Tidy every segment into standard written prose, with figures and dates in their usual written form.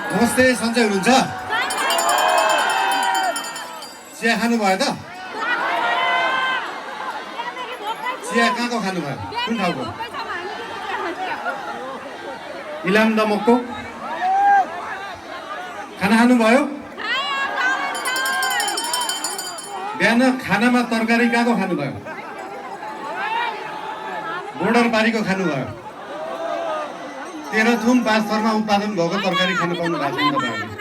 नमस्ते, सन्चै हुनुहुन्छ? चिया खानुभयो त? चिया कहाँको खानुभयो? कुन ठाउँको? इलाम दमकको? खाना खानुभयो? बिहान खानामा तरकारी कहाँको खानुभयो? बोर्डर पारीको खानुभयो? तेह्रथुम 5 थरमा उत्पादन भएको तरकारी खान पाउनु भएको छैन तपाईँहरूले।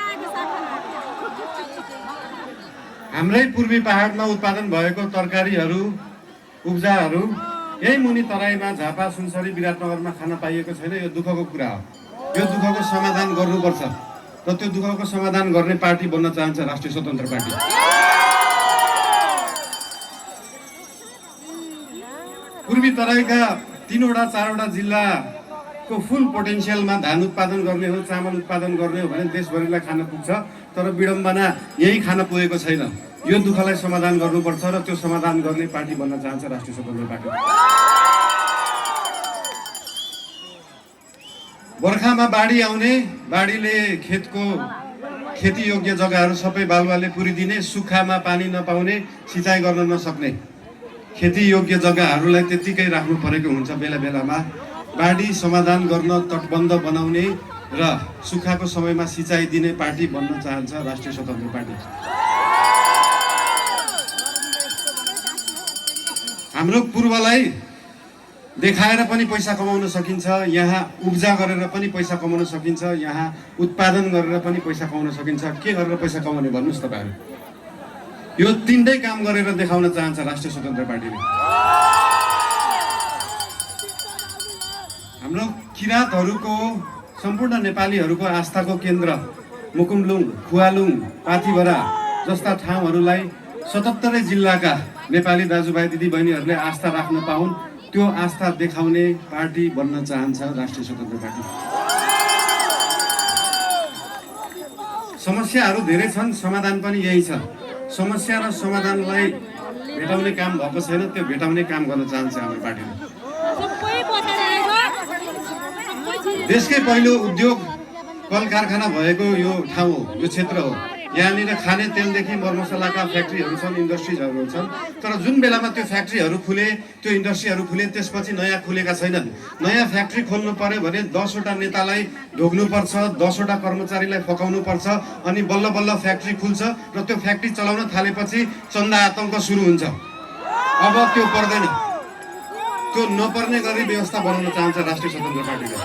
हाम्रै पूर्वी पहाडमा उत्पादन भएको तरकारीहरू, उब्जाहरू यही मुनि तराईमा झापा, सुनसरी, विराटनगरमा खान पाइएको छैन। यो दुःखको कुरा हो। यो दुःखको समाधान गर्नुपर्छ र त्यो दुःखको समाधान गर्ने पार्टी बन्न चाहन्छ राष्ट्रिय स्वतन्त्र पार्टी। पूर्वी तराईका 3वटा 4वटा जिल्लाको फुल पोटेन्सियलमा धान उत्पादन गर्ने हो, चामल उत्पादन गर्ने हो भने देशभरिलाई खान पुग्छ। तर विडम्बना यही खान पुगेको छैन। यो दुःखलाई समाधान गर्नुपर्छ र त्यो समाधान गर्ने पार्टी बन्न चाहन्छ राष्ट्रिय स्वतन्त्र पार्टी। बर्खामा बाढी आउने, बाढीले खेती योग्य जग्गाहरू सबै बालुवाले पुरिदिने, सुक्खामा पानी नपाउने, सिँचाइ गर्न नसक्ने खेती योग्य जग्गाहरूलाई त्यत्तिकै राख्नु परेको हुन्छ। बेला बेलामा बाढी समाधान गर्न तटबन्ध बनाउने र सुक्खाको समयमा सिँचाइ दिने पार्टी बन्न चाहन्छ राष्ट्रिय स्वतन्त्र पार्टी। हाम्रो पूर्वलाई देखाएर पनि पैसा कमाउन सकिन्छ, यहाँ उब्जा गरेर पनि पैसा कमाउन सकिन्छ, यहाँ उत्पादन गरेर पनि पैसा कमाउन सकिन्छ। के गरेर पैसा कमाउने भन्नुहोस् तपाईँहरू? यो तीनटै काम गरेर देखाउन चाहन्छ राष्ट्रिय स्वतन्त्र पार्टीले। हाम्रो किराँतहरूको, सम्पूर्ण नेपालीहरूको आस्थाको केन्द्र मुकुमलुङ, खुवालुङ, पाथिभरा जस्ता ठाउँहरूलाई 77 जिल्लाका नेपाली दाजुभाइ दिदीबहिनीहरूले आस्था राख्न पाउन्, त्यो आस्था देखाउने पार्टी बन्न चाहन्छ राष्ट्रिय स्वतन्त्र पार्टी। समस्याहरू धेरै छन्, समाधान पनि यही छ। समस्या र समाधानलाई भेटाउने काम भएको छैन, त्यो भेटाउने काम गर्न चाहन्छ हाम्रो पार्टीले। देशकै पहिलो उद्योग कल कारखाना भएको यो ठाउँ हो, यो क्षेत्र हो। यहाँनिर खाने तेलदेखि मरमसलाका फ्याक्ट्रीहरू छन्, इन्डस्ट्रिजहरू छन्। तर जुन बेलामा त्यो फ्याक्ट्रीहरू खुले, त्यो इन्डस्ट्रीहरू खुले, त्यसपछि नयाँ खुलेका छैनन्। नयाँ फ्याक्ट्री खोल्नु पर्यो भने 10वटा नेतालाई ढोग्नुपर्छ, 10वटा कर्मचारीलाई फकाउनु पर्छ, अनि बल्ल बल्ल फ्याक्ट्री खुल्छ र त्यो फ्याक्ट्री चलाउन थालेपछि चन्दा आतङ्क सुरु हुन्छ। अब त्यो पर्दैन। त्यो नपर्ने गरी व्यवस्था बनाउन चाहन्छ राष्ट्रिय स्वतन्त्र पार्टीले।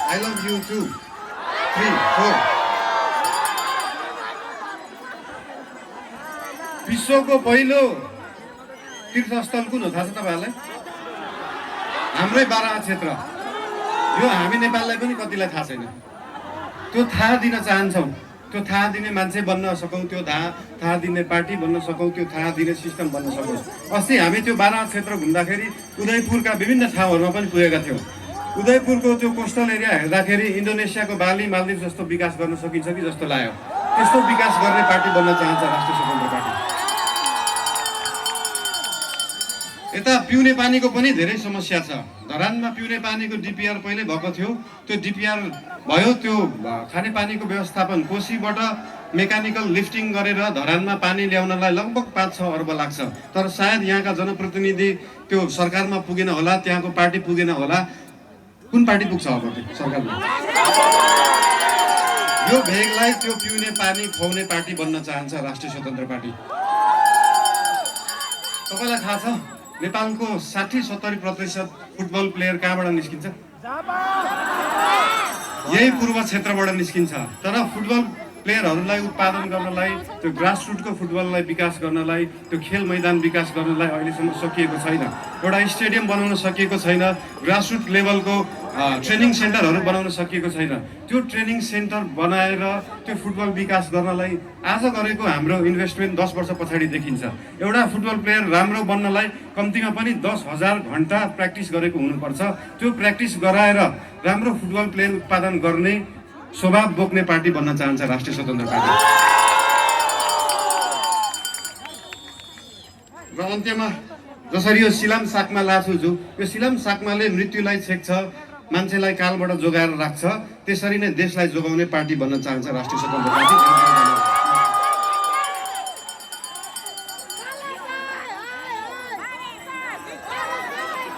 I love you too. 3, 4. विश्वको पहिलो तीर्थस्थल कुन हो थाहा छ तपाईँहरूलाई? हाम्रै बाराहा क्षेत्र। यो हामी नेपाललाई पनि कतिलाई थाहा छैन। त्यो थाहा दिन चाहन्छौँ। त्यो थाहा दिने मान्छे बन्न सकौँ, त्यो थाहा दिने पार्टी बन्न सकौँ, त्यो थाहा दिने सिस्टम बन्न सकौँ। अस्ति हामी त्यो बाराहा क्षेत्र घुम्दाखेरि उदयपुरका विभिन्न ठाउँहरूमा पनि पुगेका थियौँ। उदयपुरको त्यो कोस्टल एरिया हेर्दाखेरि इन्डोनेसियाको बाली, मालदिभ जस्तो विकास गर्न सकिन्छ कि जस्तो लाग्यो। त्यस्तो विकास गर्ने पार्टी बन्न चाहन्छ राष्ट्रिय स्वतन्त्र पार्टी। यता पिउने पानीको पनि धेरै समस्या छ। धरानमा पिउने पानीको डिपिआर पहिले भएको थियो, त्यो डिपिआर भयो, त्यो खानेपानीको व्यवस्थापन कोसीबाट मेकानिकल लिफ्टिङ गरेर धरानमा पानी ल्याउनलाई लगभग 5-6 अर्ब लाग्छ। तर सायद यहाँका जनप्रतिनिधि त्यो सरकारमा पुगेन होला, त्यहाँको पार्टी पुगेन होला। कुन पार्टी पुग्छ अब सरकारमा? यो भेगलाई त्यो पिउने पानी खुवाउने पार्टी बन्न चाहन्छ राष्ट्रिय स्वतन्त्र पार्टी। तपाईँलाई थाहा छ नेपालको 60-70% फुटबल प्लेयर कहाँबाट निस्किन्छ? यही पूर्व क्षेत्रबाट निस्किन्छ। तर फुटबल प्लेयरहरूलाई उत्पादन गर्नलाई, त्यो ग्रासरुटको फुटबललाई विकास गर्नलाई, त्यो खेल मैदान विकास गर्नलाई अहिलेसम्म सकिएको छैन। एउटा स्टेडियम बनाउन सकिएको छैन, ग्रासरुट लेभलको ट्रेनिङ सेन्टरहरू बनाउन सकिएको छैन। त्यो ट्रेनिङ सेन्टर बनाएर त्यो फुटबल विकास गर्नलाई आज गरेको हाम्रो इन्भेस्टमेन्ट 10 वर्ष पछाडि देखिन्छ। एउटा फुटबल प्लेयर राम्रो बन्नलाई कम्तीमा पनि 10,000 घन्टा प्र्याक्टिस गरेको हुनुपर्छ। त्यो प्र्याक्टिस गराएर राम्रो फुटबल प्लेयर उत्पादन गर्ने स्वभाव बोक्ने पार्टी बन्न चाहन्छ राष्ट्रिय स्वतन्त्र पार्टी। र अन्त्यमा जसरी यो सिलाम साकमा लाछुजु यो सिलाम साकमाले मृत्युलाई छेक्छ मान्छेलाई कालबाट जोगाएर राख्छ त्यसरी नै देशलाई जोगाउने पार्टी बन्न चाहन्छ राष्ट्रिय स्वतन्त्र पार्टी।